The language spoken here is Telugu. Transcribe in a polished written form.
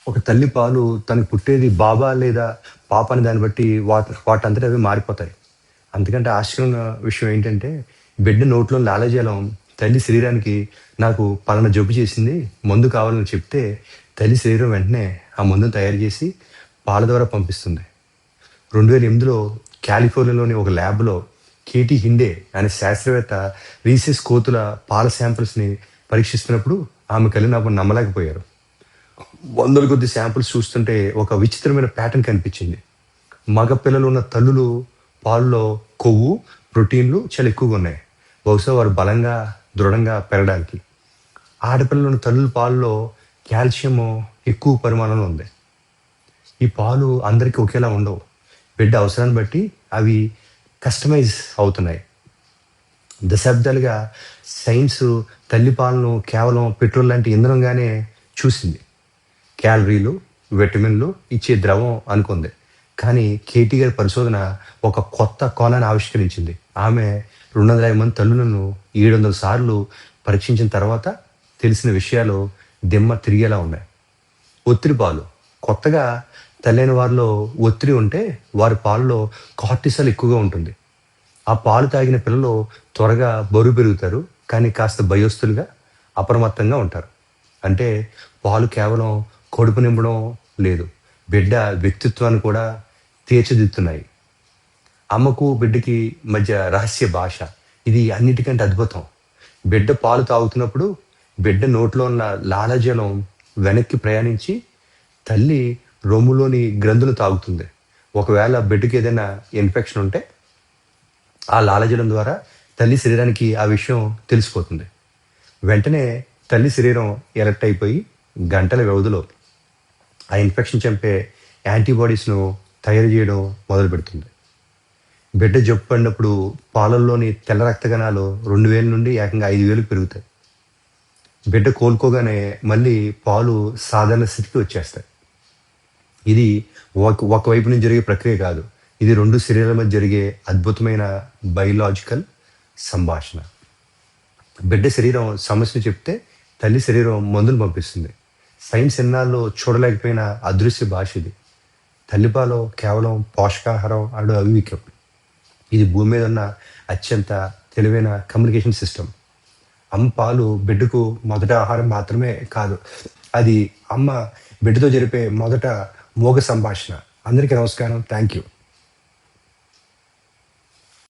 ఒక తల్లి పాలు తనకు పుట్టేది బాబా లేదా పాప అని దాన్ని బట్టి వాటంతట అవి మారిపోతాయి. అంతకంటే ఆశ్చర్యమైన విషయం ఏంటంటే, బిడ్డ నోట్లో లాలాజలం తల్లి శరీరానికి నాకు పలానా జబ్బు చేసింది, మందు కావాలని చెప్తే, తల్లి శరీరం వెంటనే ఆ మందును తయారు చేసి పాల ద్వారా పంపిస్తుంది. 2008లో కాలిఫోర్నియాలోని ఒక ల్యాబ్‌లో కేటీ హిండే అనే శాస్త్రవేత్త రీసెస్ కోతుల పాల శాంపిల్స్‌ని పరీక్షిస్తున్నప్పుడు ఆమె కళ్ళు నాకు నమ్మలేకపోయారు. వందల కొద్ది శాంపిల్స్ చూస్తుంటే ఒక విచిత్రమైన ప్యాటర్న్ కనిపించింది. మగ పిల్లలు ఉన్న తల్లులు పాలలో కొవ్వు, ప్రోటీన్లు చాలా ఎక్కువగా ఉన్నాయి. బహుశా వారు బలంగా, దృఢంగా పెరగడానికి. ఆడపిల్లలు ఉన్న తల్లుల పాలలో కాల్షియం ఎక్కువ పరిమాణంలో ఉంది. ఈ పాలు అందరికీ ఒకేలా ఉండవు. బిడ్డ అవసరాన్ని బట్టి అవి కస్టమైజ్ అవుతున్నాయి. దశాబ్దాలుగా సైన్స్ తల్లి పాలను కేవలం పెట్రోల్ లాంటి ఇంధనంగానే చూసింది. క్యాలరీలు, విటమిన్లు ఇచ్చే ద్రవం అనుకుంది. కానీ కేటీ గారి పరిశోధన ఒక కొత్త కోణాన్ని ఆవిష్కరించింది. ఆమె 250 మంది తల్లులను 700 సార్లు పరీక్షించిన తర్వాత తెలిసిన విషయాలు దిమ్మ తిరిగేలా ఉన్నాయి. ఒత్తిడి పాలు. కొత్తగా తల్లైన వారిలో ఒత్తిడి ఉంటే వారి పాలలో కార్టిసాల్ ఎక్కువగా ఉంటుంది. ఆ పాలు తాగిన పిల్లలు త్వరగా బరువు పెరుగుతారు, కానీ కాస్త భయస్తులుగా, అప్రమత్తంగా ఉంటారు. అంటే పాలు కేవలం కడుపు నింపడం లేదు, బిడ్డ వ్యక్తిత్వాన్ని కూడా తీర్చిదిద్దుతున్నాయి. అమ్మకు బిడ్డకి మధ్య రహస్య భాష. ఇది అన్నిటికంటే అద్భుతం. బిడ్డ పాలు తాగుతున్నప్పుడు బిడ్డ నోట్లో ఉన్న లాలాజలం వెనక్కి ప్రయాణించి తల్లి రొమ్ములోని గ్రంథులు తాగుతుంది. ఒకవేళ బిడ్డకి ఏదైనా ఇన్ఫెక్షన్ ఉంటే ఆ లాలాజలం ద్వారా తల్లి శరీరానికి ఆ విషయం తెలిసిపోతుంది. వెంటనే తల్లి శరీరం ఎలర్ట్ అయిపోయి గంటల వ్యవధిలో ఆ ఇన్ఫెక్షన్ చంపే యాంటీబాడీస్ను తయారు చేయడం మొదలు పెడుతుంది. బిడ్డ జబ్బు పడినప్పుడు పాలల్లోని తెల్ల రక్త కణాలు 2000 నుండి ఏకంగా 5000 పెరుగుతాయి. బిడ్డ కోలుకోగానే మళ్ళీ పాలు సాధారణ స్థితికి వచ్చేస్తాయి. ఇది ఒకవైపు నుంచి జరిగే ప్రక్రియ కాదు. ఇది 2 శరీరాల మధ్య జరిగే అద్భుతమైన బయలాజికల్ సంభాషణ. బిడ్డ శరీరం సమస్యను చెప్తే తల్లి శరీరం మందులు పంపిస్తుంది. సైన్స్ ఎన్నాళ్ళు చూడలేకపోయిన అదృశ్య భాష ఇది. తల్లిపాలు కేవలం పోషకాహారం అడు అవివేకం. ఇది భూమి మీద ఉన్న అత్యంత తెలివైన కమ్యూనికేషన్ సిస్టమ్. అమ్మ పాలు బిడ్డకు మొదట ఆహారం మాత్రమే కాదు, అది అమ్మ బిడ్డతో జరిపే మొదట మోగ సంభాషణ. అందరికీ నమస్కారం. Thank you.